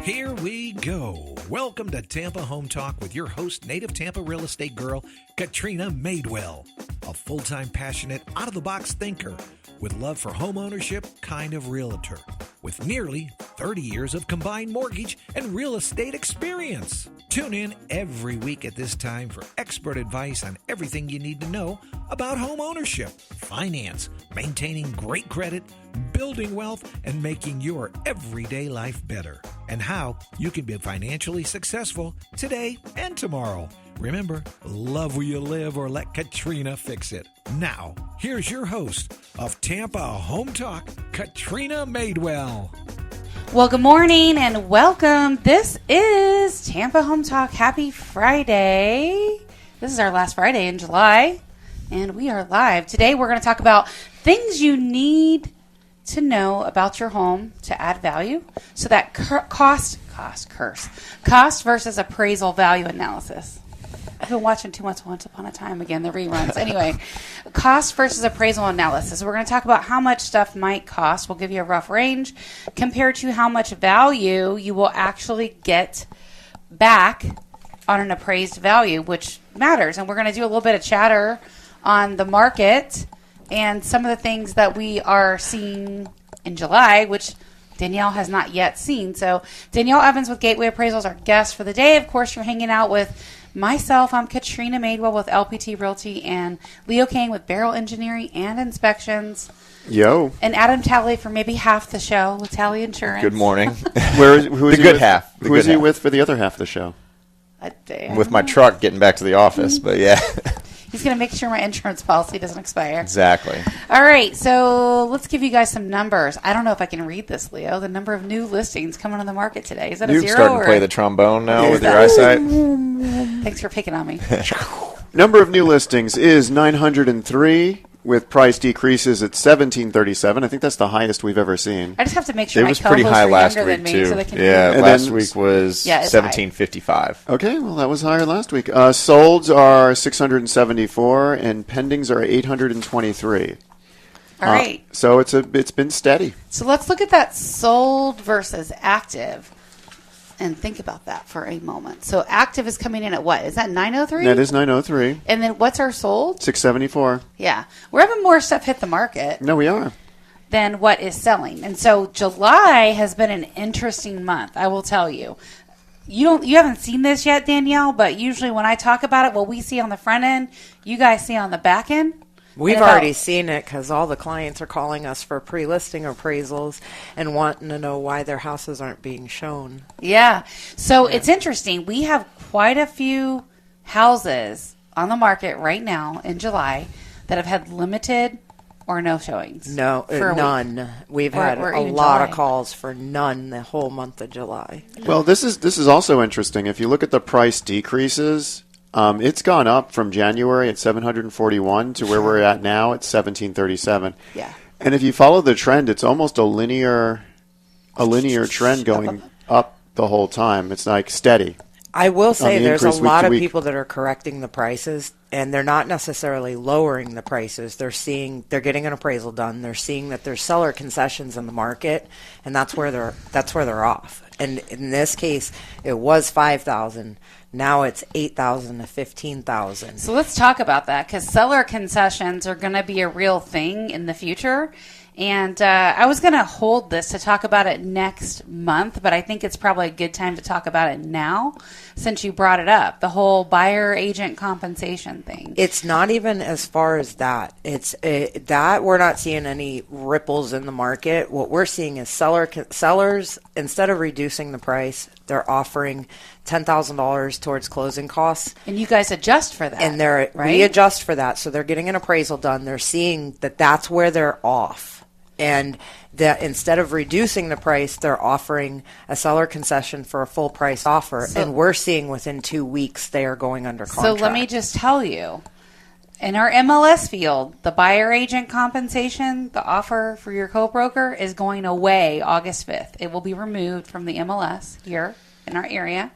Here we go. Welcome to Tampa Home Talk with your host, native Tampa real estate girl, Katrina Madewell, a full-time passionate, out-of-the-box thinker with love for home ownership kind of realtor with nearly 30 years of combined mortgage and real estate experience. Tune in every week at this time for expert advice on everything you need to know about home ownership, finance, maintaining great credit, building wealth, and making your everyday life better, and how you can be financially successful today and tomorrow. Remember, love where you live or let Katrina fix it. Now, here's your host of Tampa Home Talk, Katrina Madewell. Well, good morning and welcome. This is Tampa Home Talk. Happy Friday. This is our last Friday in July, and we are live. Today, we're going to talk about things you need to know about your home to add value. So that cost versus appraisal value analysis. I've been watching too much Once Upon a Time again, the reruns. Anyway, cost versus appraisal analysis. We're going to talk about how much stuff might cost. We'll give you a rough range compared to how much value you will actually get back on an appraised value, which matters. And we're going to do a little bit of chatter on the market and some of the things that we are seeing in July, which Danielle has not yet seen. So Danielle Evans with Gateway Appraisals, our guest for the day. Of course, you're hanging out with myself. I'm Katrina Madewell with LPT Realty, and Leo Kane with Barrel Engineering and Inspections. Yo. And Adam Talley for maybe half the show with Talley Insurance. Good morning. Who is the good half. Who is he with for the other half of the show? With my truck getting back to the office, but yeah. He's going to make sure my insurance policy doesn't expire. Exactly. All right, so let's give you guys some numbers. I don't know if I can read this, Leo. The number of new listings coming on the market today. Is that a zero? You're starting to play the trombone now with your eyesight. Thanks for picking on me. Number of new listings is 903 with price decreases at 1737. I think that's the highest we've ever seen. I just have to make sure It my was pretty co-hosts high are last younger than week, me too. so they can Yeah, And last then- week was Yeah, it's high. 1755. Okay, well, that was higher last week. Solds are 674 and pendings are 823. All right. So it's been steady. So let's look at that sold versus active and think about that for a moment. So active is coming in at what? Is that 903? That is 903. And then what's our sold? 674. Yeah. We're having more stuff hit the market No, we are. than what is selling. And so July has been an interesting month, I will tell you. You haven't seen this yet, Danielle, but usually when I talk about it, what we see on the front end, you guys see on the back end. We've already seen it because all the clients are calling us for pre-listing appraisals and wanting to know why their houses aren't being shown. Yeah. So it's interesting. We have quite a few houses on the market right now in July that have had limited or no showings. No, for a none. week. We've Or- had or a even lot of July. calls for none the whole month of July. Well, this is also interesting. If you look at the price decreases, it's gone up from January at 741 to where we're at now at 1737. Yeah. And if you follow the trend, it's almost a linear trend going up the whole time. It's like steady. I will say the there's a increase week lot to of week. people that are correcting the prices, and they're not necessarily lowering the prices. They're getting an appraisal done. They're seeing that there's seller concessions in the market, and that's where they're off. And in this case, it was $5,000. Now it's $8,000 to $15,000. So let's talk about that because seller concessions are going to be a real thing in the future. And I was going to hold this to talk about it next month, but I think it's probably a good time to talk about it now since you brought it up, the whole buyer agent compensation thing. It's not even as far as that. It's that we're not seeing any ripples in the market. What we're seeing is sellers, instead of reducing the price, they're offering $10,000 towards closing costs. And you guys adjust for that. And right? we adjust for that. So they're getting an appraisal done. They're seeing that that's where they're off. And that instead of reducing the price, they're offering a seller concession for a full price offer. So- and we're seeing within 2 weeks they are going under contract. So let me just tell you, in our MLS field, the buyer agent compensation, the offer for your co-broker is going away August 5th. It will be removed from the MLS here in our area.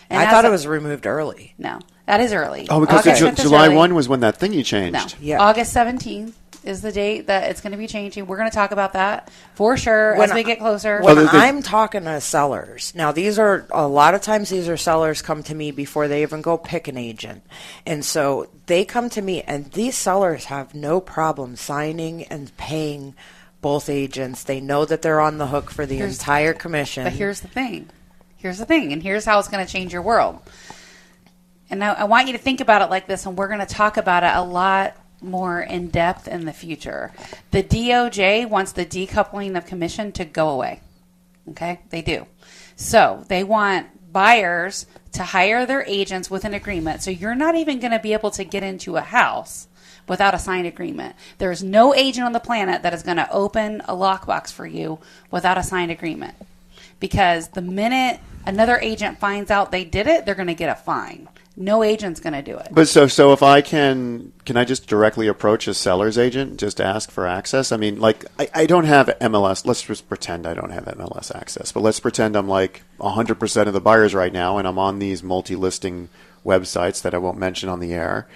And I thought it was removed early. No, that is early. Oh, because July 1 was when that thingy changed. No, Yeah. August 17th is the date that it's going to be changing. We're going to talk about that for sure as we get closer. When I'm talking to sellers, now a lot of times these are sellers come to me before they even go pick an agent. And so they come to me, and these sellers have no problem signing and paying both agents. They know that they're on the hook for the entire commission. But here's the thing. And here's how it's going to change your world. And now I want you to think about it like this, and we're going to talk about it a lot more in depth in the future. The DOJ wants the decoupling of commission to go away. Okay? They do. So they want buyers to hire their agents with an agreement. So you're not even going to be able to get into a house without a signed agreement. There's no agent on the planet that is going to open a lockbox for you without a signed agreement. Because the minute another agent finds out they did it, they're going to get a fine. No agent's going to do it. But so if I can I just directly approach a seller's agent, just ask for access? I mean, like, I don't have MLS. Let's just pretend I don't have MLS access. But let's pretend I'm like 100% of the buyers right now, and I'm on these multi-listing websites that I won't mention on the air.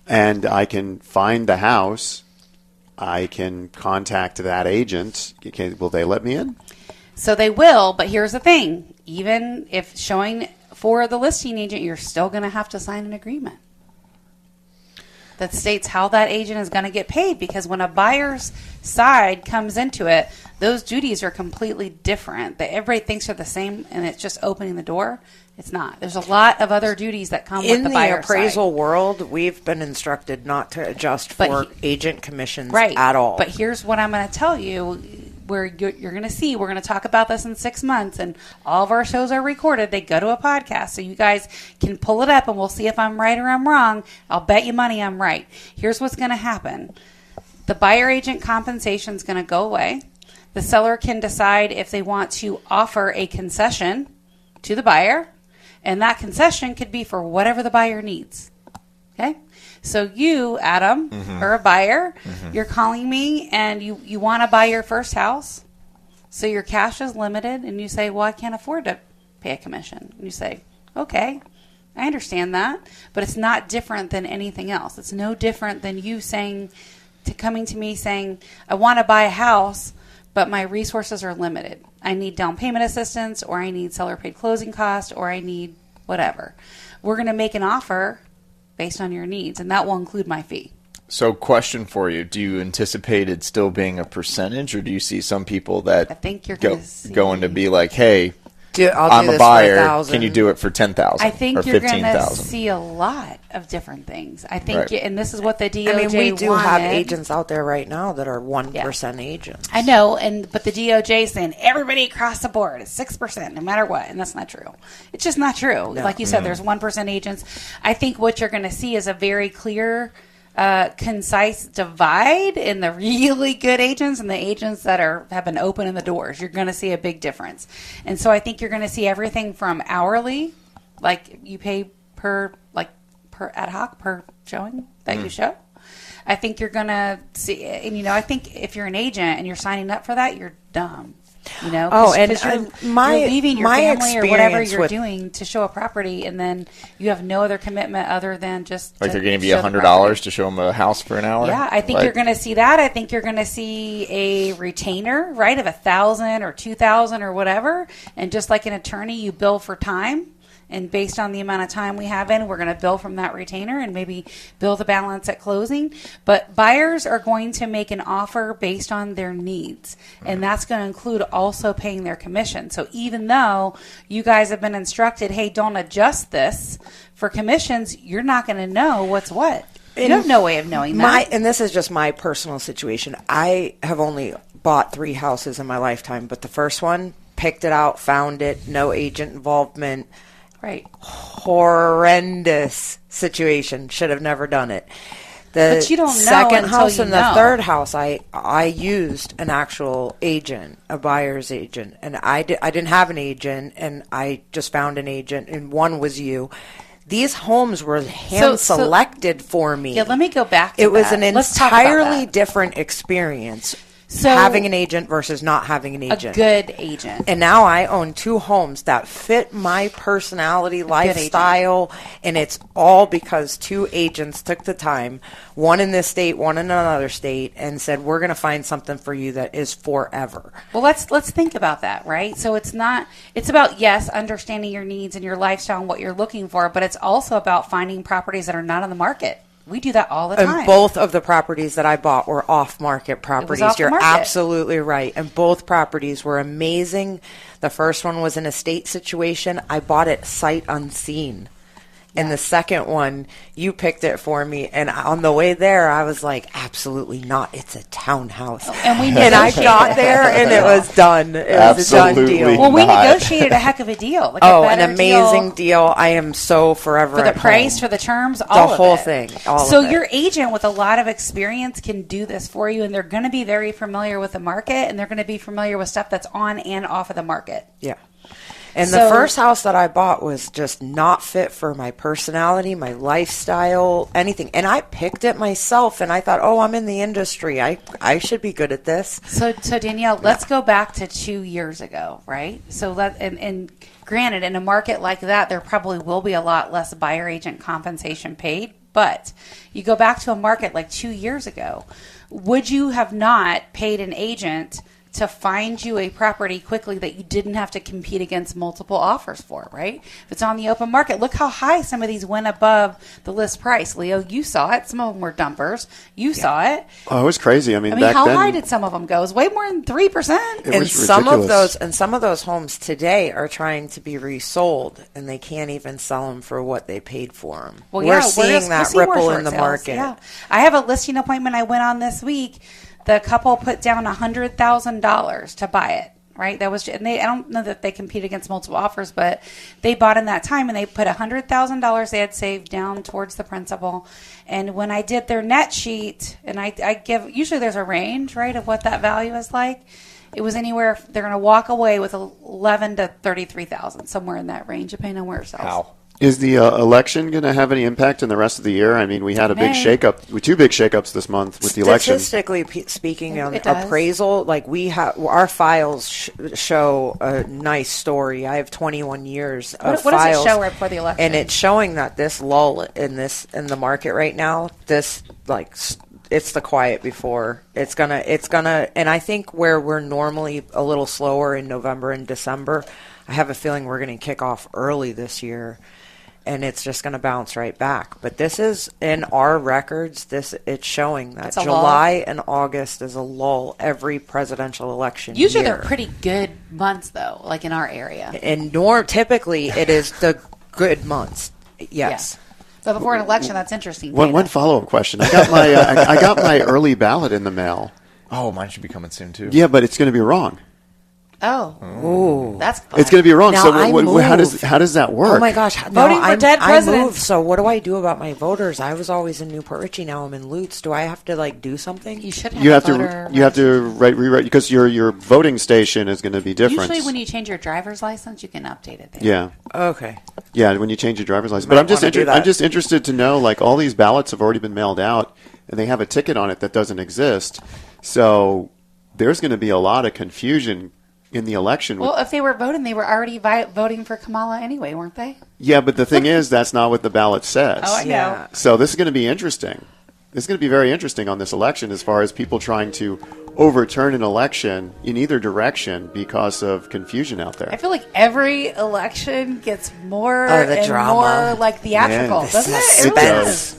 And I can find the house. I can contact that agent. Will they let me in? So they will, but here's the thing. Even if showing for the listing agent, you're still going to have to sign an agreement that states how that agent is going to get paid, because when a buyer's side comes into it, those duties are completely different. That everybody thinks they're the same, and it's just opening the door. It's not. There's a lot of other duties that come with the buyer's side. In the appraisal world, we've been instructed not to adjust for agent commissions at all. But here's what I'm going to tell you. Where you're going to see, we're going to talk about this in 6 months, and all of our shows are recorded. They go to a podcast, so you guys can pull it up, and we'll see if I'm right or I'm wrong. I'll bet you money I'm right. Here's what's going to happen. The buyer agent compensation is going to go away. The seller can decide if they want to offer a concession to the buyer, and that concession could be for whatever the buyer needs. Okay? So you, Adam, are a buyer. You're calling me, and you want to buy your first house. So your cash is limited, and you say, well, I can't afford to pay a commission. And you say, okay, I understand that, but it's not different than anything else. It's no different than you coming to me saying, I want to buy a house, but my resources are limited. I need down payment assistance, or I need seller paid closing costs, or I need whatever. We're going to make an offer based on your needs, and that will include my fee. So, question for you: do you anticipate it still being a percentage, or do you see some people that I think you're going to be like, "Hey, I'm a buyer. Can you do it for $10,000? I think or you're going to $15,000?" see a lot of different things. I think, Right. And this is what the DOJ we do wanted. have agents out there right now that are 1% agents. I know, but the DOJ is saying everybody across the board is 6%, no matter what, and that's not true. It's just not true. No. Like you said, there's 1% agents. I think what you're going to see is a very clear, concise divide in the really good agents and the agents that have been opening the doors. You're going to see a big difference, and so I think you're going to see everything from hourly, like you pay per ad hoc per showing that you show. I think you're going to see, and I think if you're an agent and you're signing up for that, you're dumb. Because you're leaving your family or whatever you're doing to show a property, and then you have no other commitment other than just like they're going to be $100 to show them a house for an hour. Yeah, I think you're going to see that. I think you're going to see a retainer, right, of $1,000 or $2,000 or whatever, and just like an attorney, you bill for time. And based on the amount of time we have we're going to bill from that retainer and maybe bill the balance at closing. But buyers are going to make an offer based on their needs. And that's going to include also paying their commission. So even though you guys have been instructed, hey, don't adjust this for commissions, you're not going to know what's what. You have no way of knowing that. And this is just my personal situation. I have only bought 3 houses in my lifetime. But the first one, picked it out, found it, no agent involvement. Right. Horrendous situation. Should have never done it. But you don't know second until house you and know. the third house, I used an actual agent, a buyer's agent, and I didn't have an agent, and I just found an agent, and one was you. These homes were hand selected for me. Yeah, let me go back to It was that. an Let's talk about entirely that. different experience. So having an agent versus not having an agent. A good agent. And now I own 2 homes that fit my personality, lifestyle, and it's all because 2 agents took the time, one in this state, one in another state, and said, we're going to find something for you that is forever. Well, let's think about that, right? So it's about, yes, understanding your needs and your lifestyle and what you're looking for, but it's also about finding properties that are not on the market. We do that all the time. And both of the properties that I bought were off-market properties. You're absolutely right. And both properties were amazing. The first one was an estate situation. I bought it sight unseen. And the second one, you picked it for me. And on the way there, I was like, absolutely not. It's a townhouse. And I got there, and it was done. It was a done deal. Well, we negotiated a heck of a deal. Like an amazing deal. I am so forever for the at price, home. For the terms, the all of whole it. thing. All so of it. Your agent with a lot of experience can do this for you, and they're going to be very familiar with the market, and they're going to be familiar with stuff that's on and off of the market. Yeah. And the first house that I bought was just not fit for my personality, my lifestyle, anything. And I picked it myself, and I thought, oh, I'm in the industry. I should be good at this. So Danielle, let's go back to 2 years ago, right? So and granted, in a market like that, there probably will be a lot less buyer agent compensation paid. But you go back to a market like 2 years ago, would you have not paid an agent to find you a property quickly that you didn't have to compete against multiple offers for, right? If it's on the open market, look how high some of these went above the list price. Leo, you saw it. Some of them were dumpers. You saw it. Oh, it was crazy. I mean, back how then, high did some of them go? It was way more than 3%. It was ridiculous. Some of those homes today are trying to be resold, and they can't even sell them for what they paid for them. Well, we're seeing that ripple in the market. Yeah. I have a listing appointment I went on this week. The couple put down $100,000 to buy it, right? That was, and I don't know that they compete against multiple offers, but they bought in that time, and they put $100,000 they had saved down towards the principal. And when I did their net sheet, and I give, usually there's a range, right, of what that value is like. It was anywhere, they're going to walk away with $11,000 to $33,000, somewhere in that range, depending on where it sells. How? Is the election going to have any impact in the rest of the year? I mean, we had a big shakeup, 2 big shakeups this month with the election. Statistically speaking, appraisal, like our files show a nice story. I have 21 years of files. What does it show right before the election? And it's showing that this lull in the market right now, it's the quiet before. It's gonna, and I think where we're normally a little slower in November and December, I have a feeling we're going to kick off early this year. And it's just going to bounce right back. But this is, in our records, it's showing that July and August is a lull every presidential election Usually year. They're pretty good months, though, like in our area. And typically it is the good months. Yes. Yeah. But before an election, that's interesting. One follow-up question. I got my I got my early ballot in the mail. Oh, mine should be coming soon, too. Yeah, but it's going to be wrong. Oh, that's fun. It's going to be wrong. Now, so how does that work? Oh my gosh! Voting for dead presidents. I moved. So what do I do about my voters? I was always in Newport Richey. Now I'm in Lutz. Do I have to do something? You should. You have to rewrite because your voting station is going to be different. Usually, when you change your driver's license, you can update it there. Yeah. Okay. Yeah, when you change your driver's license. But I'm just interested to know, all these ballots have already been mailed out, and they have a ticket on it that doesn't exist. So there's going to be a lot of confusion in the election. Well, if they were voting, they were already voting for Kamala anyway, weren't they? Yeah, but the thing is, that's not what the ballot says. Oh, I know. Yeah. So this is going to be interesting. This is going to be very interesting on this election as far as people trying to overturn an election in either direction because of confusion out there. I feel like every election gets more and drama. more theatrical, doesn't it? It does.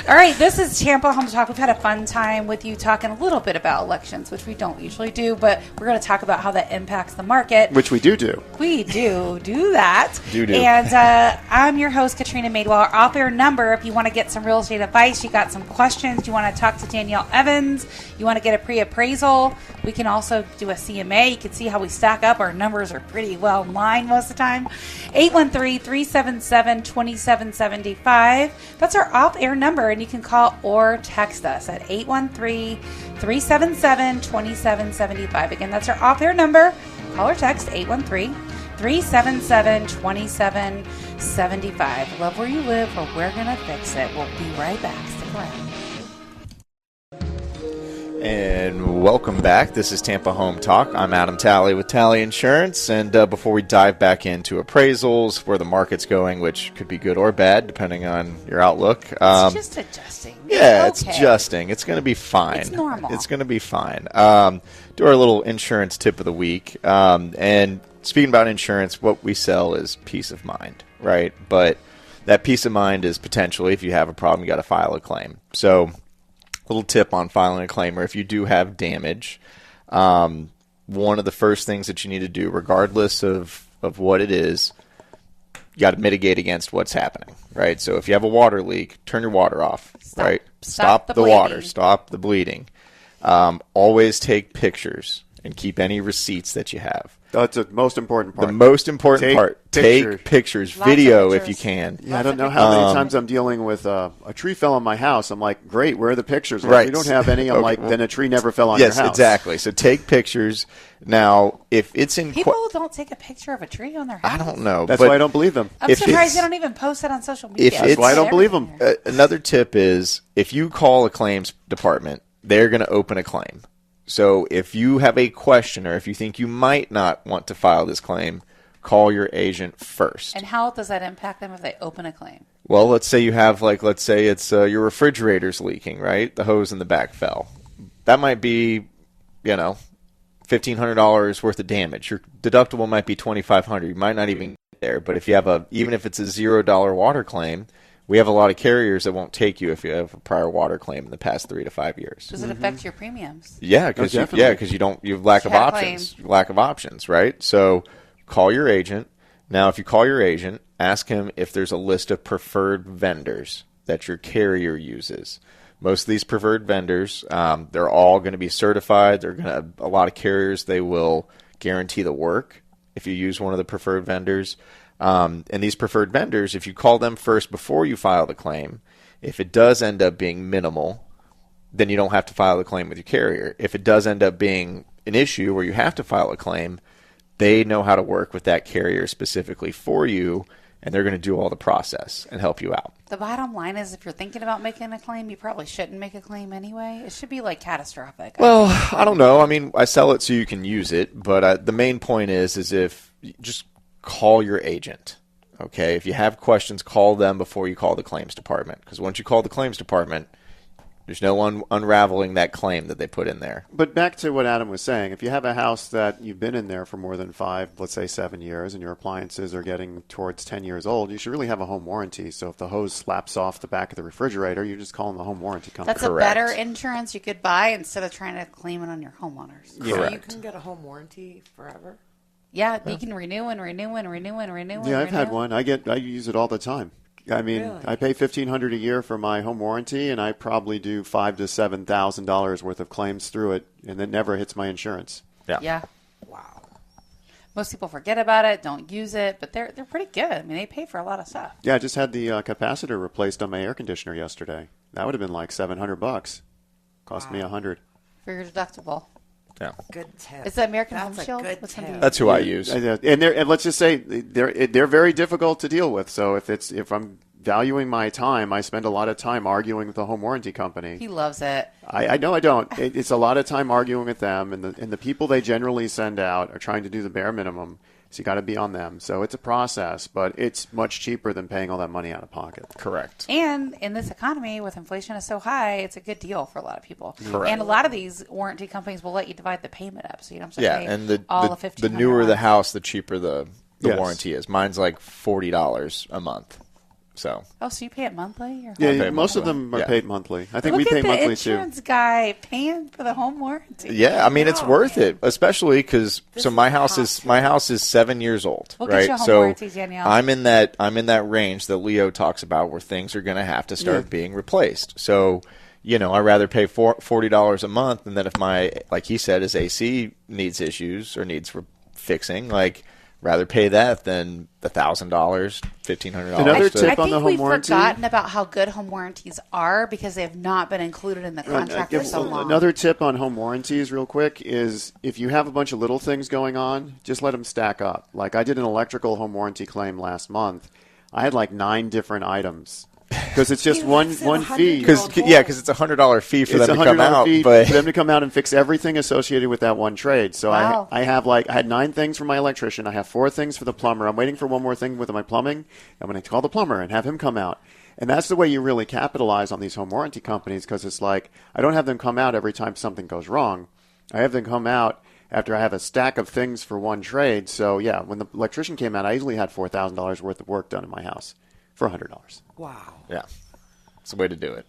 All right, this is Tampa Home Talk. We've had a fun time with you talking a little bit about elections, which we don't usually do, but we're going to talk about how that impacts the market. Which we do. We do that. Do. And I'm your host, Katrina Madewell. Our off-air number, if you want to get some real estate advice, you got some questions, you want to talk to Danielle Evans, you want to get a pre-appraisal, we can also do a CMA. You can see how we stack up. Our numbers are pretty well in line most of the time. 813-377-2775. That's our off-air number, and you can call or text us at 813-377-2775. Again, that's our off-air number. Call or text 813-377-2775. Love where you live, or we're going to fix it. We'll be right back. Stick around. And welcome back. This is Tampa Home Talk. I'm Adam Talley with Talley Insurance. And before we dive back into appraisals, where the market's going, which could be good or bad, depending on your outlook. It's just adjusting. Yeah, It's it's okay. adjusting. It's going to be fine. It's normal. It's going to be fine. Do our little insurance tip of the week. And speaking about insurance, what we sell is peace of mind, right? But that peace of mind is potentially, if you have a problem, you got to file a claim. So, little tip on filing a claim, or if you do have damage, one of the first things that you need to do, regardless of what it is, you got to mitigate against what's happening, right? So if you have a water leak, turn your water off, right? Stop the water, bleeding. stop the bleeding. Always take pictures and keep any receipts that you have. That's the most important part. The most important part, pictures. take pictures, Lots of video if pictures. you can. Yeah, I don't know how many times I'm dealing with a tree fell on my house. I'm like, great, where are the pictures? Like, Right. we don't have any. I'm Okay, like, well, then a tree never fell on your Yes, house. exactly. So take pictures. Now, if it's in People don't take a picture of a tree on their house. I don't know. That's but why I don't believe them. I'm if surprised it's- they don't even post it on social media. if That's it's- why I don't believe them. Everywhere. Another tip is if you call a claims department, they're going to open a claim. So if you have a question or if you think you might not want to file this claim, call your agent first. And how does that impact them if they open a claim? Well, let's say you have, let's say it's your refrigerator's leaking, right? The hose in the back fell. That might be, $1,500 worth of damage. Your deductible might be $2,500. You might not even get there. But if you have even if it's a $0 water claim, we have a lot of carriers that won't take you if you have a prior water claim in the past 3 to 5 years. Does it affect your premiums? Yeah, because definitely. you have lack of Cat options. Lack of options, right? So call your agent. Now, if you call your agent, ask him if there's a list of preferred vendors that your carrier uses. Most of these preferred vendors, they're all going to be certified. A lot of carriers, they will guarantee the work if you use one of the preferred vendors. And these preferred vendors, if you call them first before you file the claim, if it does end up being minimal, then you don't have to file the claim with your carrier. If it does end up being an issue where you have to file a claim, they know how to work with that carrier specifically for you, and they're going to do all the process and help you out. The bottom line is if you're thinking about making a claim, you probably shouldn't make a claim anyway. It should be catastrophic. Well, I don't know. I mean, I sell it so you can use it, but the main point is if you just call your agent. Okay, if you have questions, call them before you call the claims department. Because once you call the claims department, there's no unraveling that claim that they put in there. But back to what Adam was saying, if you have a house that you've been in there for more than 5, let's say 7 years, and your appliances are getting towards 10 years old, you should really have a home warranty. So if the hose slaps off the back of the refrigerator, you're just calling the home warranty company. That's Correct. a better insurance you could buy instead of trying to claim it on your homeowners. So you can get a home warranty forever? Yeah, you can renew and renew and renew and renew. Yeah, and I've had renew. one. I use it all the time. I mean, Really? I pay $1,500 a year for my home warranty, and I probably do $5,000 to $7,000 worth of claims through it, and it never hits my insurance. Yeah. Wow. Most people forget about it, don't use it, but they're pretty good. I mean, they pay for a lot of stuff. Yeah, I just had the capacitor replaced on my air conditioner yesterday. That would have been like $700. Cost me $100. For your deductible. Yeah, Good tip. Is that American That's Home a Shield? good What's one tip. do you that's who I use. And let's just say they're very difficult to deal with. So if I'm valuing my time, I spend a lot of time arguing with the home warranty company. He loves it. I know I don't. It's a lot of time arguing with them, and the people they generally send out are trying to do the bare minimum. So you got to be on them. So it's a process, but it's much cheaper than paying all that money out of pocket. Correct. And in this economy, with inflation is so high, it's a good deal for a lot of people. Correct. And a lot of these warranty companies will let you divide the payment up, so you don't have to Yeah, pay and all the of $1,500. newer the house, the cheaper the Yes. warranty is. Mine's like $40 a month. So Oh, so you pay it monthly? Or Yeah, pay most of monthly. them are Yeah. paid monthly. I think Look we pay at the monthly too. insurance guy paying for the home warranty. yeah, I mean it's worth it, especially because This my is house is my house is 7 years old, We'll get right? you a home So warranty, Danielle. I'm in that range that Leo talks about where things are going to have to start being replaced. So I rather pay $40 a month, and then if like he said, his AC needs issues or needs fixing, rather pay that than $1,000, $1,500. Another to- tip I on the think home we've warranty? forgotten about how good home warranties are because they have not been included in the contract for so long. Another tip on home warranties real quick is if you have a bunch of little things going on, just let them stack up. Like I did an electrical home warranty claim last month. I had like 9 different items because it's just one fee. Because it's $100 fee for It's them a to come $100 out. fee But for them to come out and fix everything associated with that one trade. So Wow. I had 9 things for my electrician. I have 4 things for the plumber. I'm waiting for one more thing with my plumbing. I'm going to call the plumber and have him come out. And that's the way you really capitalize on these home warranty companies, because it's like I don't have them come out every time something goes wrong. I have them come out after I have a stack of things for one trade. So, yeah, when the electrician came out, I easily had $4,000 worth of work done in my house for $100. Wow. yeah, it's the way to do it.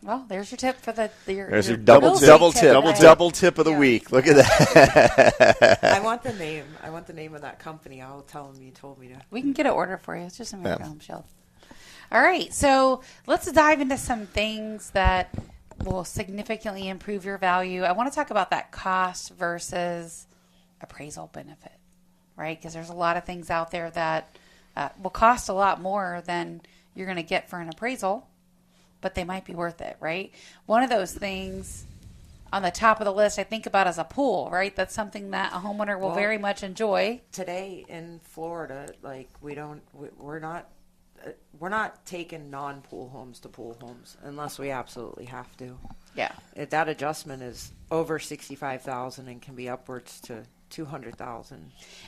Well, there's your tip for your There's your real double estate tip of the week. Look at that. I want the name. I want the name of that company. I'll tell them you told me to. We can get an order for you. It's just a Home Shelf. All right, so let's dive into some things that will significantly improve your value. I want to talk about that cost versus appraisal benefit, right? Because there's a lot of things out there that will cost a lot more than you're going to get for an appraisal, but they might be worth it, right? One of those things on the top of the list I think about is a pool, right? That's something that a homeowner will very much enjoy. Today in Florida, like we're not taking non-pool homes to pool homes unless we absolutely have to. Yeah. That adjustment is over $65,000 and can be upwards to $200,000.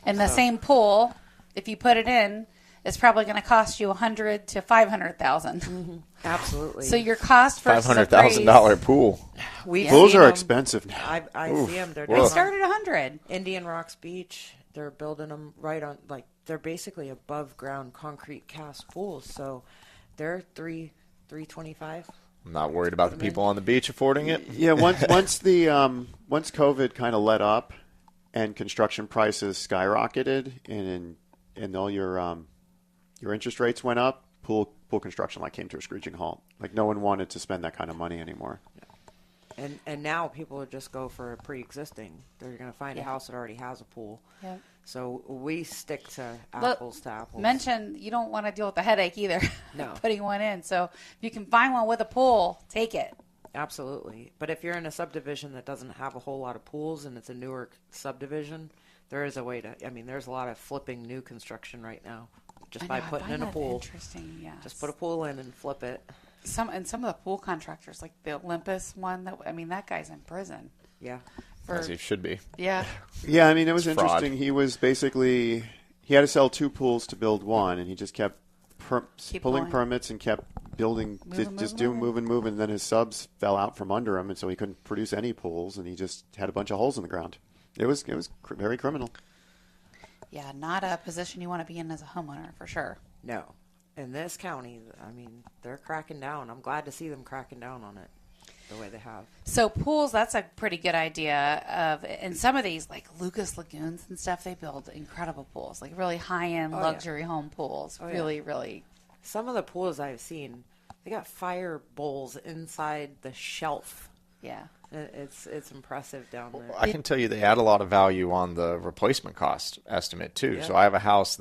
And the same pool, if you put it in, is probably going to cost you $100,000 to $500,000. Mm-hmm. Absolutely. So your cost versus $500,000 pool. Pools are expensive now. I see them. They start at $100,000. Indian Rocks Beach. They're building them right on, like they're basically above ground concrete cast pools. So they're $325. I'm not worried about the people on the beach affording it. Yeah, once COVID kind of let up and construction prices skyrocketed and all your interest rates went up, pool construction came to a screeching halt. Like no one wanted to spend that kind of money anymore. And now people would just go for a pre-existing. They're going to find a house that already has a pool. Yep. So we stick to apples to apples. Mention you don't want to deal with the headache either. No. Putting one in. So if you can find one with a pool, take it. Absolutely. But if you're in a subdivision that doesn't have a whole lot of pools and it's a newer subdivision, there is a way to. I mean, there's a lot of flipping new construction right now just by putting in a pool. Interesting. Yeah. Just put a pool in and flip it. Some of the pool contractors, like the Olympus one, that guy's in prison. Yeah. As he should be. Yeah. Yeah, I mean, it was It's interesting. fraud. He was basically, he had to sell 2 pools to build one, and he just kept pulling going. permits and kept building, moving. And then his subs fell out from under him, and so he couldn't produce any pools, and he just had a bunch of holes in the ground. It was very criminal. Yeah, not a position you want to be in as a homeowner, for sure. No. In this county, I mean, they're cracking down. I'm glad to see them cracking down on it the way they have. So pools, that's a pretty good idea. And some of these, like Lucas Lagoons and stuff, they build incredible pools, like really high-end luxury home pools. Really. Some of the pools I've seen, they got fire bowls inside the shelf. Yeah. It's impressive down there. I can tell you they add a lot of value on the replacement cost estimate too. Yeah. So I have a house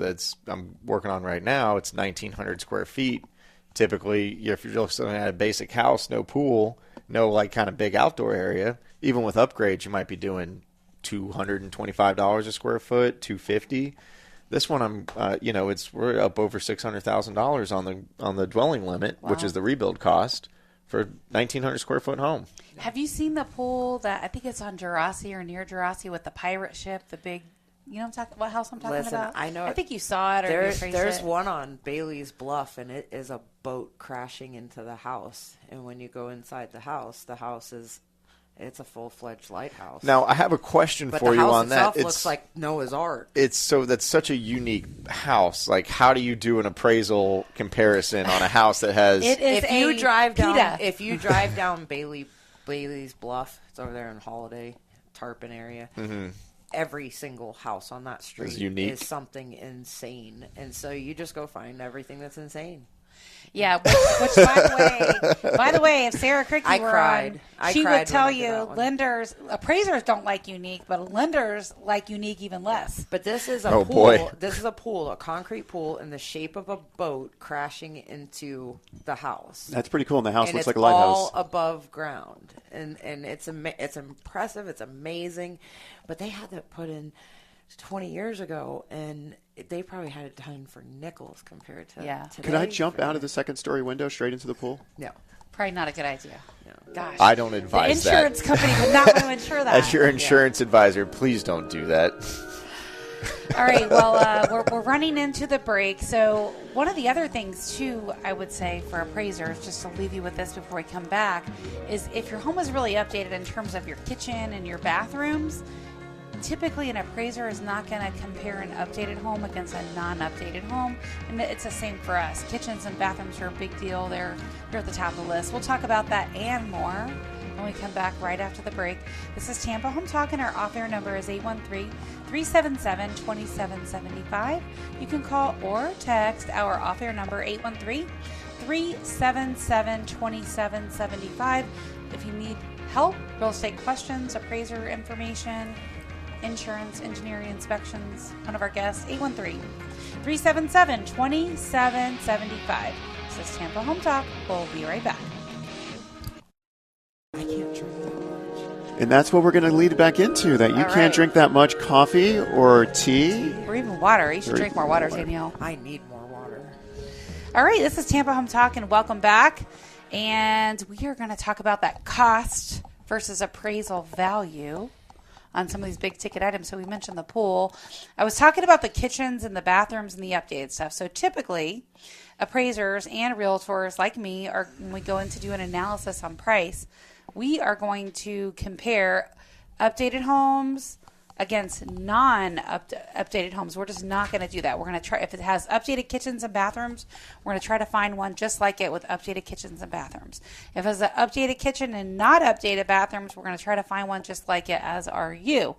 I'm working on right now. It's 1,900 square feet. Typically, if you're just looking at a basic house, no pool, no kind of big outdoor area, even with upgrades, you might be doing $225 a square foot, $250. This one, we're up over $600,000 on the dwelling limit, which is the rebuild cost for 1,900 square foot home. Have you seen the pool that I think it's on Jurassic or near Jurassic with the pirate ship, the big, what house I'm talking about? I know. I think you saw it. Or there's one on Bailey's Bluff, and it is a boat crashing into the house. And when you go inside the house it's a full-fledged lighthouse. Now, I have a question but for you on that. The house itself looks like Noah's Ark. That's such a unique house. Like, how do you do an appraisal comparison on a house that has? If you drive down Bailey's Bluff, it's over there in Holiday, Tarpon area. Mm-hmm. Every single house on that street is something insane, and so you just go find everything that's insane. Yeah, which by the way, if Sarah Cricky were on, she would tell you appraisers don't like unique, but lenders like unique even less. But this is a pool. Boy. This is a pool, a concrete pool in the shape of a boat crashing into the house. That's pretty cool, and the house looks like a it's lighthouse. all above ground, and it's impressive. It's amazing, but they had that put in 20 years ago, and they probably had it done for nickels compared to Yeah. today. Could I jump out of the second story window straight into the pool? No. Probably not a good idea. Gosh. I don't The advise that. insurance company would not want to insure that. As your insurance advisor, please don't do that. All right, well, we're running into the break. So one of the other things, too, I would say for appraisers, just to leave you with this before we come back, is if your home is really updated in terms of your kitchen and your bathrooms, typically an appraiser is not going to compare an updated home against a non-updated home. And it's the same for us. Kitchens and bathrooms are a big deal. They're at the top of the list. We'll talk about that and more when we come back right after the break. This is Tampa Home Talk, and our off-air number is 813-377-2775. You can call or text our off-air number, 813-377-2775. If you need help, real estate questions, appraiser information, insurance, engineering, inspections, one of our guests, 813-377-2775. This is Tampa Home Talk. We'll be right back. I can't drink that much. And that's what we're going to lead back into, that you All can't right. drink that much coffee or tea. Or even water. You should Or drink more water, Danielle. I need more water. All right, this is Tampa Home Talk, and welcome back. And we are going to talk about that cost versus appraisal value on some of these big ticket items. So we mentioned the pool. I was talking about the kitchens and the bathrooms and the updated stuff. So typically, appraisers and realtors like me are, when we go in to do an analysis on price, we are going to compare updated homes against non-updated homes. We're just not going to do that. We're going to try, if it has updated kitchens and bathrooms, we're going to try to find one just like it with updated kitchens and bathrooms. If it's an updated kitchen and not updated bathrooms, we're going to try to find one just like it, as are you.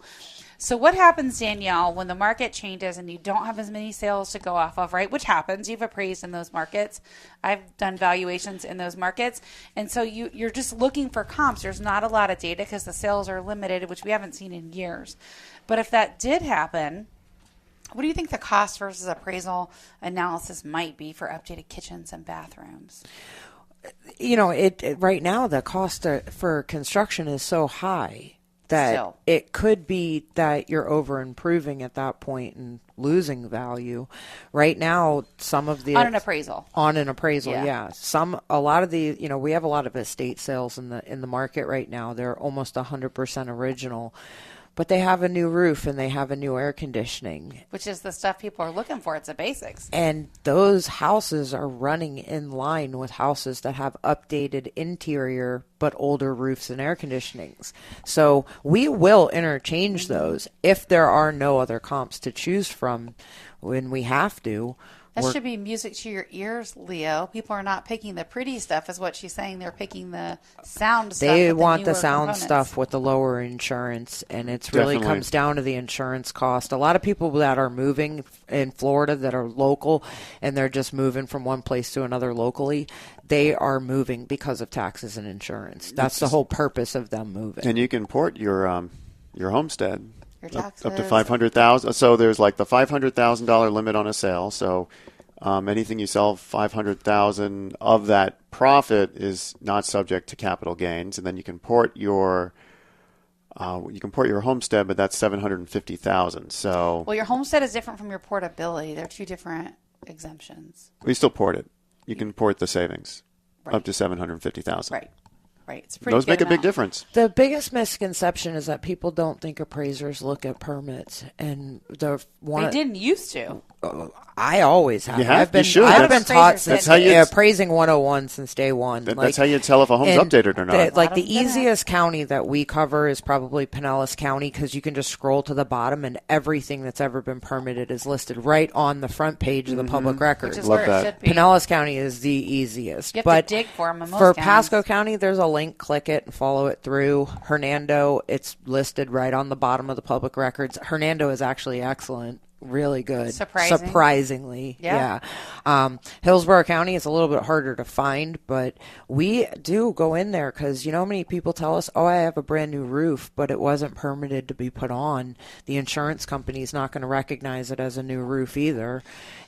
So what happens, Danielle, when the market changes and you don't have as many sales to go off of, right? Which happens. You've appraised in those markets. I've done valuations in those markets. And so you're just looking for comps. There's not a lot of data because the sales are limited, which we haven't seen in years. But if that did happen, what do you think the cost versus appraisal analysis might be for updated kitchens and bathrooms? You know, it right now the cost for construction is so high that Still. it could be that you're over improving at that point and losing value. Right now, some of the On an appraisal. Yeah. A lot of the, you know, we have a lot of estate sales in the market right now. They're almost 100% original. But they have a new roof and they have a new air conditioning. Which is the stuff people are looking for. It's the basics. And those houses are running in line with houses that have updated interior but older roofs and air conditionings. So we will interchange those if there are no other comps to choose from when we have to. That should be music to your ears, Leo. People are not picking the pretty stuff, is what she's saying. They're picking the sound stuff. They with want the newer sound components. stuff with the lower insurance, and it's really Definitely. comes down to the insurance cost. A lot of people that are moving in Florida that are local, and they're just moving from one place to another locally, they are moving because of taxes and insurance. That's the whole purpose of them moving. And you can port your homestead Your up to taxes. $500,000. So there's like the $500,000 limit on a sale. So anything you sell $500,000 of that profit is not subject to capital gains, and then you can port your homestead, but that's $750,000. So Well, your homestead is different from your portability. They're two different exemptions. we still port it. You can port the savings Right. up to $750,000. Right. Right. It's a pretty Those good make a big amount. difference. The biggest misconception is that people don't think appraisers look at permits, and They didn't used to. I always have. You have? I've been, You should. I've been That's- taught that's since how you- appraising 101 since day one. That's how you tell if a home's and updated or not. Like A lot the of them easiest county that we cover is probably Pinellas County, because you can just scroll to the bottom and everything that's ever been permitted is listed right on the front page of the public record. Which is Love where that. it should be. Pinellas County is the easiest. You have but to dig for 'em in most for counties. Pasco County, there's a link. Click it and follow it through. Hernando, it's listed right on the bottom of the public records. Hernando is actually excellent. Really good. Surprising. Surprisingly. Yeah. Hillsborough County is a little bit harder to find, but we do go in there because you know how many people tell us, oh, I have a brand new roof, but it wasn't permitted to be put on. The insurance company is not going to recognize it as a new roof either.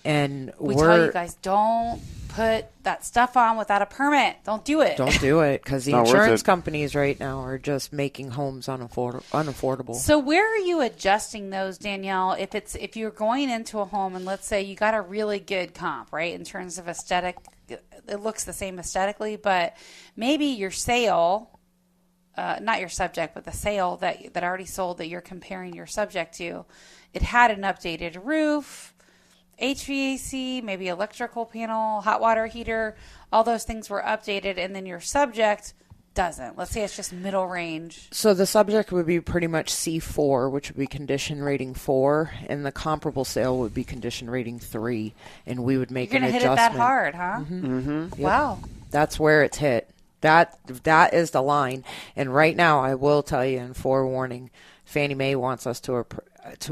And We tell you guys, don't put that stuff on without a permit. Don't do it. Don't do it, because the Not worth insurance it. companies right now are just making homes unaffordable. So where are you adjusting those, Danielle? If you're going into a home and let's say you got a really good comp, right, in terms of aesthetic, it looks the same aesthetically, but maybe your sale, not your subject, but the sale that already sold that you're comparing your subject to, it had an updated roof, HVAC, maybe electrical panel, hot water heater, all those things were updated, and then your subject doesn't. Let's say it's just middle range. So the subject would be pretty much C4, which would be condition rating 4, and the comparable sale would be condition rating 3, and we would make You're an going to hit adjustment. it that hard, huh? Yep. Wow. That's where it's hit. That is the line. And right now, I will tell you in forewarning, Fannie Mae wants us to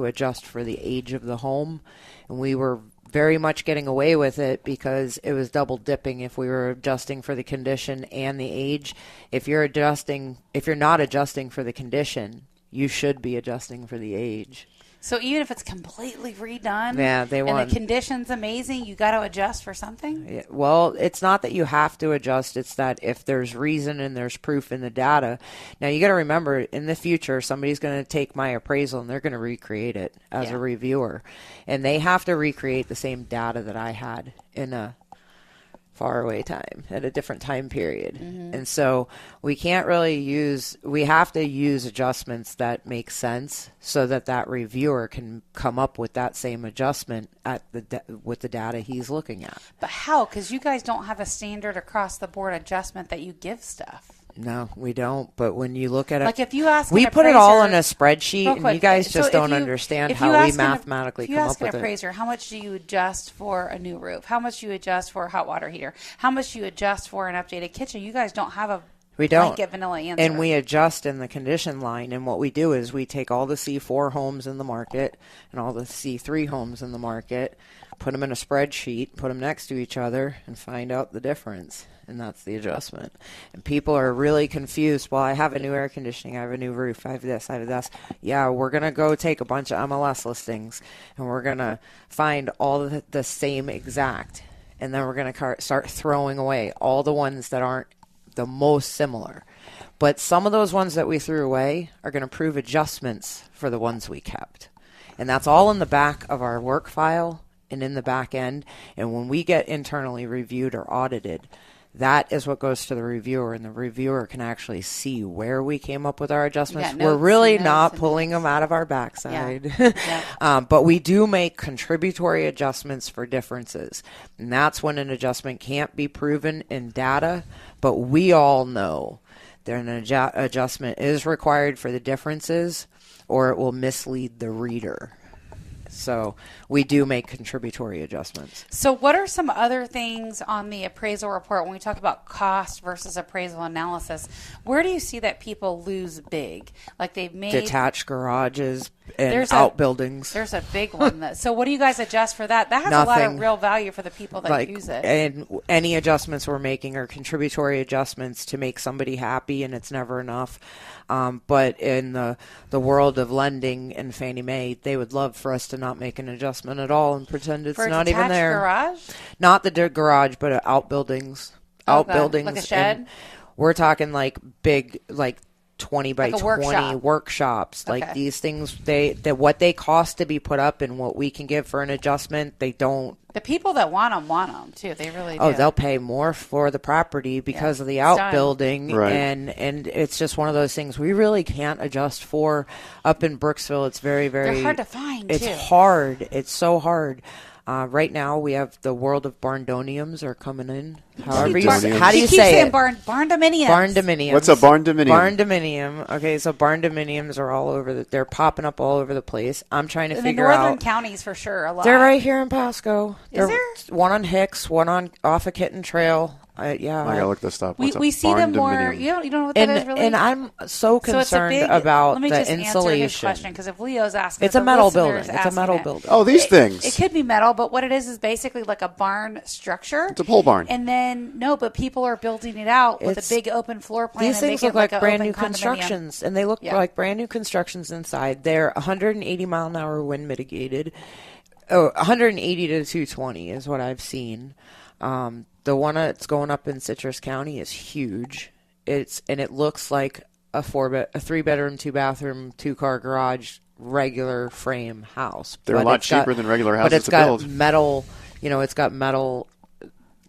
adjust for the age of the home, and we were very much getting away with it because it was double dipping if we were adjusting for the condition and the age. If you're not adjusting for the condition, you should be adjusting for the age. So even if it's completely redone, Yeah, they want- and the condition's amazing, you got to adjust for something? Yeah, well, it's not that you have to adjust. It's that if there's reason and there's proof in the data. Now, you got to remember, in the future, somebody's going to take my appraisal and they're going to recreate it as a reviewer. And they have to recreate the same data that I had in a faraway time, at a different time period. And so we can't really we have to use adjustments that make sense so that reviewer can come up with that same adjustment with the data he's looking at. But how? Because you guys don't have a standard across the board adjustment that you give stuff. No, we don't. But when you look at it, Like if you ask, we an put it all appraiser- in a spreadsheet, Real and quick, you guys so just if don't you- understand if you how we ask an- mathematically if you come ask up an with it. appraiser, how much do you adjust for a new roof? How much do you adjust for a hot water heater? How much do you adjust for an updated kitchen? You guys don't have a We don't. blanket vanilla answer. And we adjust in the condition line. And what we do is we take all the C4 homes in the market and all the C3 homes in the market, put them in a spreadsheet, put them next to each other, and find out the difference. And that's the adjustment. And people are really confused. Well, I have a new air conditioning. I have a new roof. I have this. I have this. Yeah, we're going to go take a bunch of MLS listings, and we're going to find all the same exact. And then we're going to start throwing away all the ones that aren't the most similar. But some of those ones that we threw away are going to prove adjustments for the ones we kept. And that's all in the back of our work file and in the back end. And when we get internally reviewed or audited, that is what goes to the reviewer, and the reviewer can actually see where we came up with our adjustments. Yeah, We're notes really and not notes pulling them out of our backside. Yeah. But we do make contributory adjustments for differences. And that's when an adjustment can't be proven in data, but we all know that an adjustment is required for the differences, or it will mislead the reader. So we do make contributory adjustments. So what are some other things on the appraisal report when we talk about cost versus appraisal analysis? Where do you see that people lose big? Like they've made Detached garages and There's outbuildings. There's a big one. So what do you guys adjust for that? That has a lot of Nothing. real value for the people that use it. And any adjustments we're making are contributory adjustments to make somebody happy, and it's never enough. But in the world of lending and Fannie Mae, they would love for us to not make an adjustment at all and pretend it's For a not even detached there. garage? Not the garage, but outbuildings. Outbuildings. Like a shed? And we're talking like big, like 20 by Like a 20 workshop. workshops. Like Okay. these things, what they cost to be put up and what we can give for an adjustment, they don't. The people that want them too. They really do. Oh, they'll pay more for the property because of the It's done. outbuilding, Right. and it's just one of those things we really can't adjust for. Up in Brooksville, it's very, very. They're hard to find, It's too. hard. It's so hard. Right now, we have the world of barndoniums are coming in. However, Barndoniums. how do you She keeps say saying it? barn dominions. Barn dominiums. What's a barn dominium? Barn dominium. Okay, so barn dominiums are all over. They're popping up all over the place. I'm trying to In the figure northern out. counties for sure. A lot. They're right here in Pasco. Is They're one on Hicks, one on off of Kitten Trail. Yeah, I gotta look this up. We, What's a we see barn them more. dominium? You don't know what that is and really. and I'm so So it's a concerned big, about let me the just answer his insulation. question, because if Leo's asking, It's if a the metal listener's building. It's a asking metal it, building. Oh, these things. It could be metal, but what it is basically like a barn structure. It's a pole barn. And then but people are building it out with It's- a big open floor plan. These and things make look it like a brand open new condominium. constructions, and they look Yeah. like brand new constructions inside. They're 180 mile an hour wind mitigated. 180 to 220 is what I've seen. The one that's going up in Citrus County is huge. It looks like a 3-bedroom, 2-bathroom, 2-car garage, regular frame house. They're a lot cheaper than regular houses to build. But it's got metal, it's got metal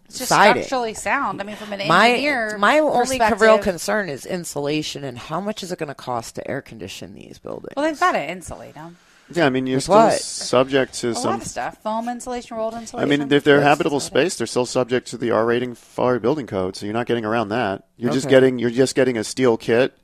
It's just siding. structurally sound. I mean, from an engineer my only perspective- real concern is insulation and how much is it going to cost to air condition these buildings? Well, they've got to insulate them. Yeah, I mean, you're With still what? subject to A some. lot of stuff. Foam insulation, rolled I insulation. mean, if they're Yes, habitable stuff like that. space, they're still subject to the R rating fire building code, so you're not getting around that. You're just Okay. getting a steel kit,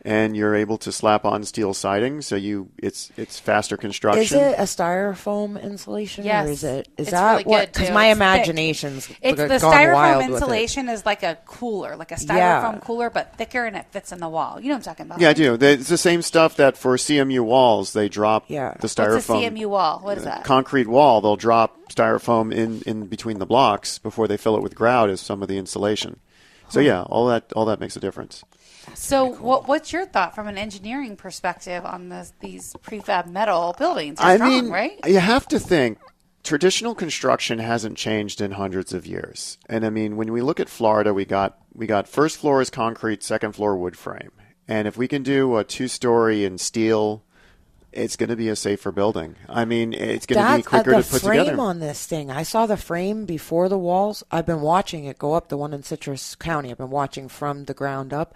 and you're able to slap on steel siding, so it's faster construction. Is it a styrofoam insulation? Yes. Or is It's that really what? good, Because too. my It's thick. imagination's It's gone the wild styrofoam with it. insulation is like a cooler, like a styrofoam Yeah. cooler, but thicker and it fits in the wall. You know what I'm talking about? Yeah, I do. It's the same stuff that for CMU walls, they drop Yeah. the styrofoam. What's a CMU wall? What is that? Concrete wall, they'll drop styrofoam in between the blocks before they fill it with grout as some of the insulation. So yeah, all that makes a difference. So, what's your thought from an engineering perspective on these prefab metal buildings? They're strong, right? You have to think traditional construction hasn't changed in hundreds of years. And I mean, when we look at Florida, we got first floor is concrete, second floor wood frame. And if we can do a 2-story in steel, it's going to be a safer building. I mean, it's going to be quicker to put together. The frame on this thing, I saw the frame before the walls. I've been watching it go up, the one in Citrus County. I've been watching from the ground up.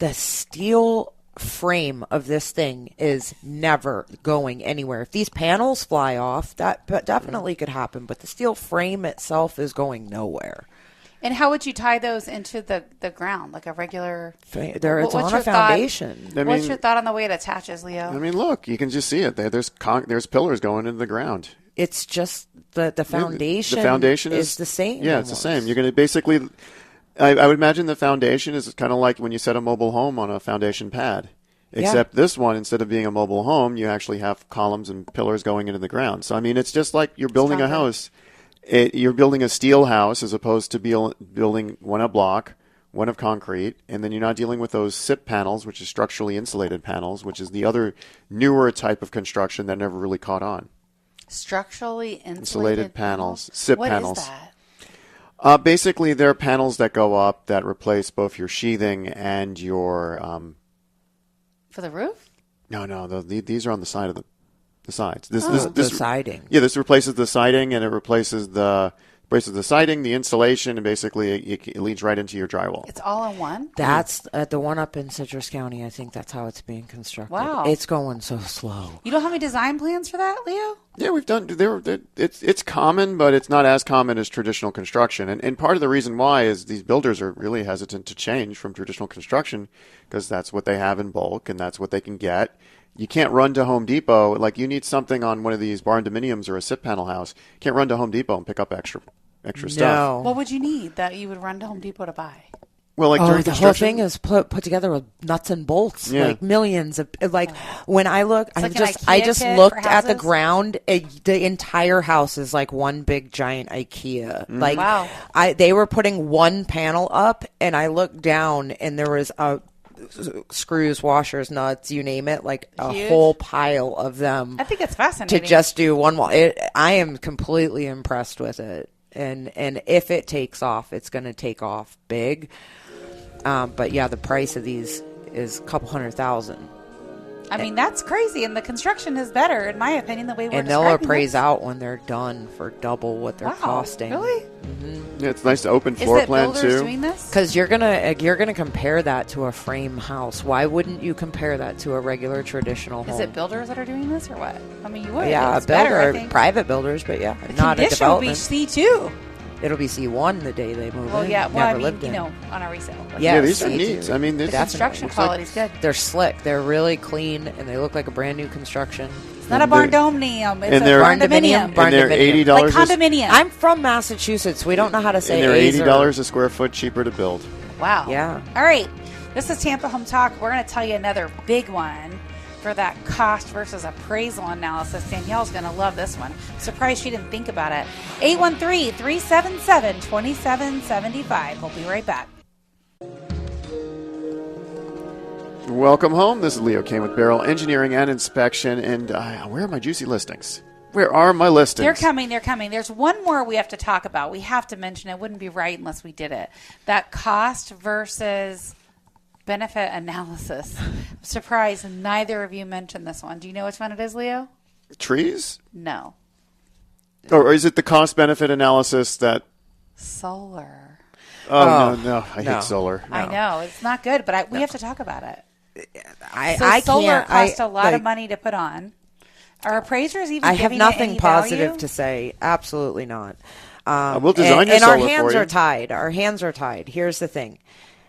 The steel frame of this thing is never going anywhere. If these panels fly off, that definitely could happen, but the steel frame itself is going nowhere. And how would you tie those into the ground, like a regular? It's What's on your a foundation. What's your thought on the way it attaches, Leo? I mean, look, you can just see it. There's pillars going into the ground. It's just the foundation. The foundation is the same. Yeah, almost. it's the same. You're going to basically. I would imagine the foundation is kind of like when you set a mobile home on a foundation pad. Except this one, instead of being a mobile home, you actually have columns and pillars going into the ground. So, I mean, it's just like you're building a house. You're building a steel house as opposed to building one of block, one of concrete, and then you're not dealing with those SIP panels, which is structurally insulated panels, which is the other newer type of construction that never really caught on. Structurally Insulated panels, SIP panels. What is that? Basically, they're panels that go up that replace both your sheathing and your. For the roof? No. These are on the side of the sides. The siding. Yeah, this replaces the siding, and it replaces the siding, the insulation, and basically it leads right into your drywall. It's all in one? That's the one up in Citrus County. I think that's how it's being constructed. Wow. It's going so slow. You don't have any design plans for that, Leo? Yeah, we've done. It's common, but it's not as common as traditional construction. And part of the reason why is these builders are really hesitant to change from traditional construction because that's what they have in bulk and that's what they can get. You can't run to Home Depot. Like, you need something on one of these barn dominiums or a SIP panel house. You can't run to Home Depot and pick up extra stuff. What would you need that you would run to Home Depot to buy? Well, like during the whole construction, thing is put together with nuts and bolts, Yeah. like millions of. Like when I look, It's like an I IKEA just kit looked for at the houses? ground. The entire house is like one big giant IKEA. Like Wow. they were putting one panel up, and I looked down, and there was screws, washers, nuts, you name it, like a Huge. whole pile of them. I think it's fascinating. To just do one wall. I am completely impressed with it. And if it takes off, it's going to take off big. But yeah, the price of these is a couple $100,000. I mean, that's crazy, and the construction is better, in my opinion, the way we're And they'll describing appraise this. out when they're done for double what they're Wow, costing. really? yeah, it's nice to open Is floor it plan builders too. doing this? Because you're gonna compare that to a frame house. Why wouldn't you compare that to a regular traditional home? Is it builders that are doing this, or what? I mean, you would. Yeah, It's better, I think. private builders, but yeah, The not a condition will be development. C2. It'll be C1 the day they move Well, in. yeah. Well, Never I mean, lived in. on a resale. Like, Yeah, Yeah, these are C2. neat. I mean, this construction looks like- quality's good. They're slick. They're really clean, and they look like a brand new construction. It's not a barn dominium. It's and a they're- barn dominium. And they're $80. Like condominium. I'm from Massachusetts. We don't know how to say And they're A's or- $80 a square foot cheaper to build. Wow. Yeah. All right. This is Tampa Home Talk. We're going to tell you another big one for that cost versus appraisal analysis. Danielle's going to love this one. Surprised she didn't think about it. 813-377-2775. We'll be right back. Welcome home. This is Leo Kane with Barrel Engineering and Inspection. And where are my juicy listings? Where are my listings? They're coming. They're coming. There's one more we have to talk about. We have to mention it. Wouldn't be right unless we did it. That cost versus benefit analysis. I'm surprised neither of you mentioned this one. Do you know which one it is, Leo? Trees? No. Or is it the cost-benefit analysis that... Solar. Oh, no. I hate solar. No. I know. It's not good, but we have to talk about it. Solar solar costs a lot of money to put on. Are appraisers even I have giving nothing it any positive value? to say. Absolutely not. We'll design your and our solar hands for you. are tied. Our hands are tied. Here's the thing.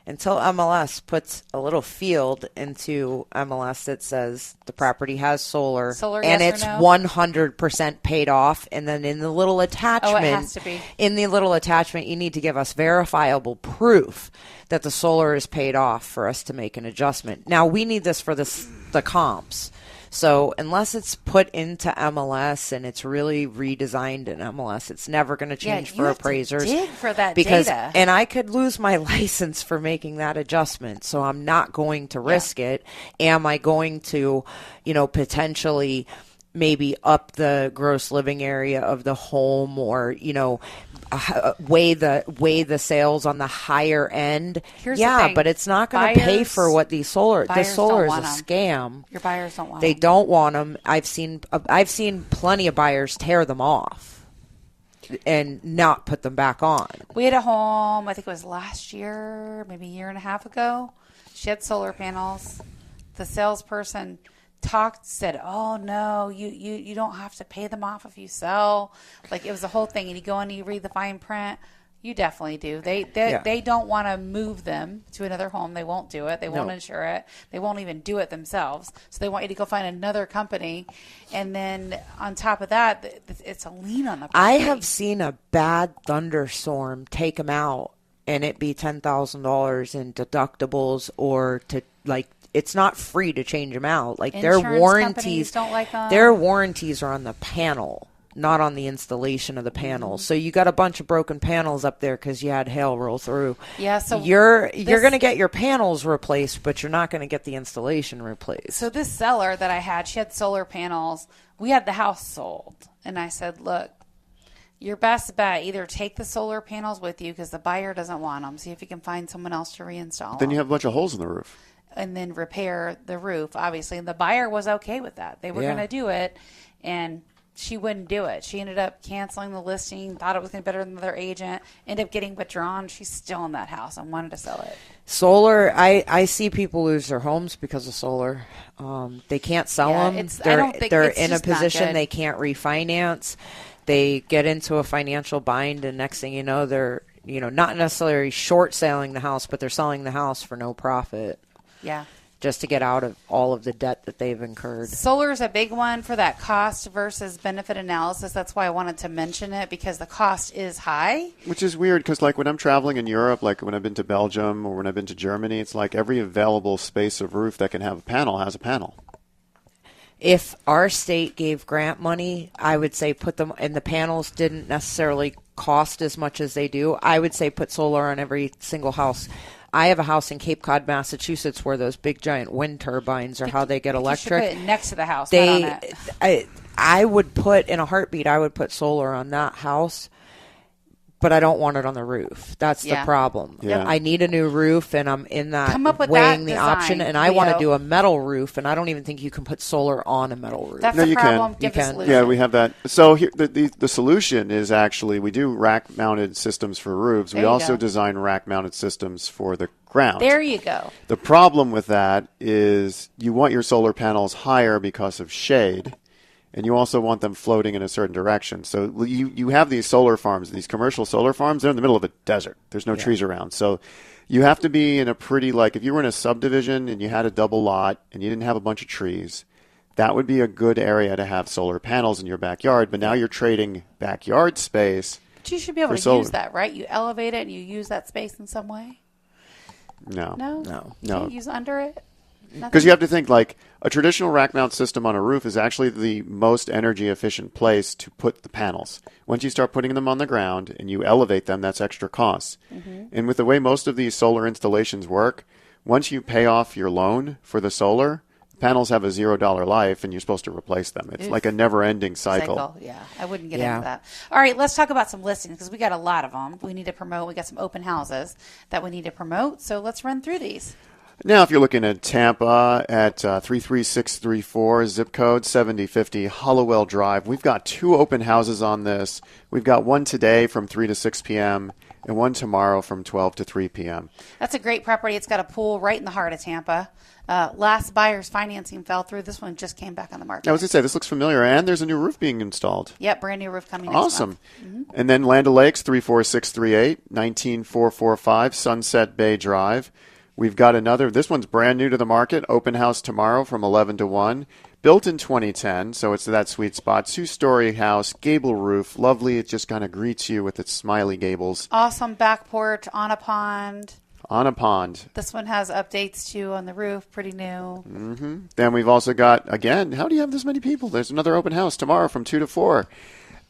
Until MLS puts a little field into MLS that says the property has solar and yes it's or no? 100% paid off, and then in the little attachment, has to be. in the little attachment, you need to give us verifiable proof that the solar is paid off for us to make an adjustment. Now, we need this for the comps. So unless it's put into MLS and it's really redesigned in MLS, it's never going to change for appraisers. To dig for that because, data. And I could lose my license for making that adjustment, so I'm not going to risk it. Am I going to, potentially maybe up the gross living area of the home, or weigh the sales on the higher end? Here's the thing. But it's not going to pay for what the solar is a scam. Your buyers don't want They them. don't want them. I've seen plenty of buyers tear them off and not put them back on. We had a home, I think it was last year, maybe a year and a half ago. She had solar panels. The salesperson said, "Oh no, you don't have to pay them off if you sell." Like, it was a whole thing, and you go in and you read the fine print. You definitely do. They don't want to move them to another home. They won't do it. They won't insure it. They won't even do it themselves. So they want you to go find another company, and then on top of that, it's a lien on the property. I have seen a bad thunderstorm take them out, and it be $10,000 in deductibles, or it's not free to change them out. Like, their Insurance warranties companies don't like them. Their warranties are on the panel, not on the installation of the panels. So you got a bunch of broken panels up there because you had hail roll through. Yeah, so you're going to get your panels replaced, but you're not going to get the installation replaced. So this seller that I had, she had solar panels. We had the house sold, and I said, "Look, your best bet, either take the solar panels with you because the buyer doesn't want them. See if you can find someone else to reinstall Then you them. have a bunch of holes in the roof. And then repair the roof, obviously." And the buyer was okay with that. They were going to do it, and she wouldn't do it. She ended up canceling the listing, thought it was going to be better than their agent, ended up getting withdrawn. She's still in that house and wanted to sell it. Solar, I see people lose their homes because of solar. They can't sell them. They're in a position they can't refinance. They get into a financial bind, and next thing you know, they're not necessarily short selling the house, but they're selling the house for no profit. Yeah. Just to get out of all of the debt that they've incurred. Solar is a big one for that cost versus benefit analysis. That's why I wanted to mention it, because the cost is high. Which is weird, because like when I'm traveling in Europe, like when I've been to Belgium or when I've been to Germany, it's like every available space of roof that can have a panel has a panel. If our state gave grant money, I would say put them, and the panels didn't necessarily cost as much as they do, I would say put solar on every single house. I have a house in Cape Cod, Massachusetts, where those big giant wind turbines are how they get electric. You should put it next to the house, not on it. I would put, in a heartbeat, I would put solar on that house, but I don't want it on the roof. That's the problem. Yeah. I need a new roof, and I'm in that Come up with weighing that the option, design, and I want to Leo. do a metal roof, and I don't even think you can put solar on a metal roof. That's No, the you problem. can. Give You a can. solution. Yeah, we have that. So here, the solution is actually we do rack-mounted systems for roofs. There We you also go. design rack-mounted systems for the ground. There you go. The problem with that is you want your solar panels higher because of shade, and you also want them floating in a certain direction. So you have these solar farms, these commercial solar farms, they're in the middle of a desert. There's no trees around. So you have to be in a pretty, like if you were in a subdivision and you had a double lot and you didn't have a bunch of trees, that would be a good area to have solar panels in your backyard. But now you're trading backyard space. But you should be able For to solar. use that, right? You elevate it and you use that space in some way. No. No. You No. can't use under it. Because you have to think, like, a traditional rack mount system on a roof is actually the most energy efficient place to put the panels. Once you start putting them on the ground and you elevate them, that's extra costs. And with the way most of these solar installations work, once you pay off your loan for the solar, panels have a $0 life, and you're supposed to replace them. It's like a never-ending cycle. Yeah, I wouldn't get into that. All right, let's talk about some listings because we got a lot of them. We need to promote. We got some open houses that we need to promote. So let's run through these. Now, if you're looking at Tampa at 33634, zip code 7050, Hollowell Drive, we've got 2 open houses on this. We've got one today from 3 to 6 p.m. and one tomorrow from 12 to 3 p.m. That's a great property. It's got a pool right in the heart of Tampa. Last buyer's financing fell through. This one just came back on the market. I was going to say, this looks familiar, and there's a new roof being installed. Yep, brand new roof coming next Awesome. month. And then Land O'Lakes, 34638, 19445, Sunset Bay Drive. We've got another, this one's brand new to the market, open house tomorrow from 11 to 1. Built in 2010, so it's that sweet spot. 2-story house, gable roof, lovely. It just kind of greets you with its smiley gables. Awesome back porch on a pond. On a pond. This one has updates too on the roof, pretty new. Mm-hmm. Then we've also got, again, how do you have this many people? There's another open house tomorrow from 2 to 4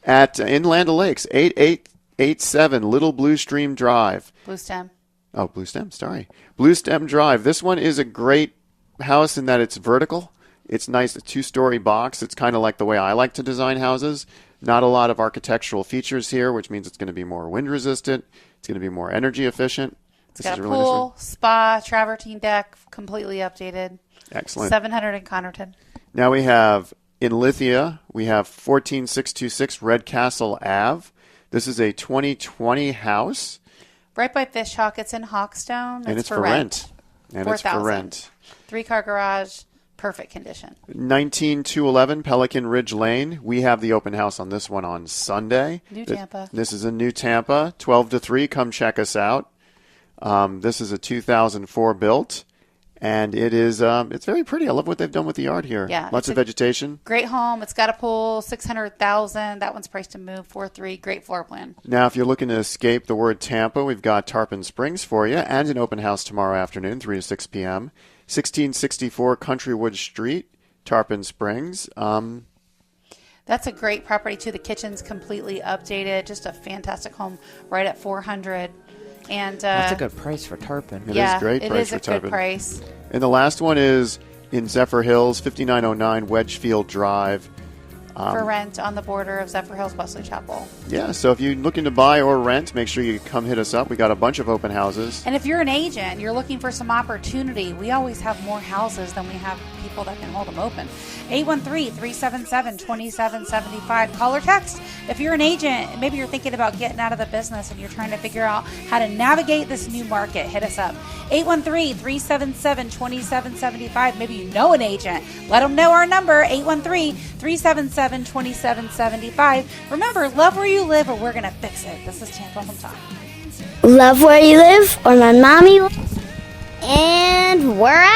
at in Land O'Lakes, 8887 Little Blue Stream Drive. Blue Stem. Oh, Blue Stem, sorry. Blue Stem Drive. This one is a great house in that it's vertical. It's nice, a 2-story box. It's kind of like the way I like to design houses. Not a lot of architectural features here, which means it's going to be more wind resistant. It's going to be more energy efficient. It's got a pool, spa, travertine deck, completely updated. Excellent. 700 in Connerton. Now we have, in Lithia, we have 14626 Redcastle Ave. This is a 2020 house. Right by Fishhawk. It's in Hawkstone. And it's for rent. And it's for rent. 3-car garage. Perfect condition. 19211 Pelican Ridge Lane. We have the open house on this one on Sunday. New Tampa. This is in New Tampa, 12 to 3. Come check us out. This is a 2004 built, and it is it's very pretty. I love what they've done with the yard here. Yeah, lots of vegetation. Great home. It's got a pool, $600,000. That one's priced to move 4.3. Great floor plan. Now, if you're looking to escape the word Tampa, we've got Tarpon Springs for you, and an open house tomorrow afternoon, 3 to 6 p.m. 1664 Countrywood Street, Tarpon Springs. That's a great property too. The kitchen's completely updated. Just a fantastic home, right at $400,000. And that's a good price for Tarpon. It is a great price for Tarpon. It is a good price. And the last one is in Zephyr Hills, 5909 Wedgefield Drive. For rent on the border of Zephyr Hills, Wesley Chapel. Yeah, so if you're looking to buy or rent, make sure you come hit us up. We got a bunch of open houses. And if you're an agent, you're looking for some opportunity, we always have more houses than we have people that can hold them open. 813-377-2775. Call or text. If you're an agent, maybe you're thinking about getting out of the business and you're trying to figure out how to navigate this new market, hit us up. 813-377-2775. Maybe you know an agent. Let them know our number, 813-377-2775. Remember, love where you live or we're going to fix it. This is Tampa Home Talk. Love where you live or my mommy. And we're out.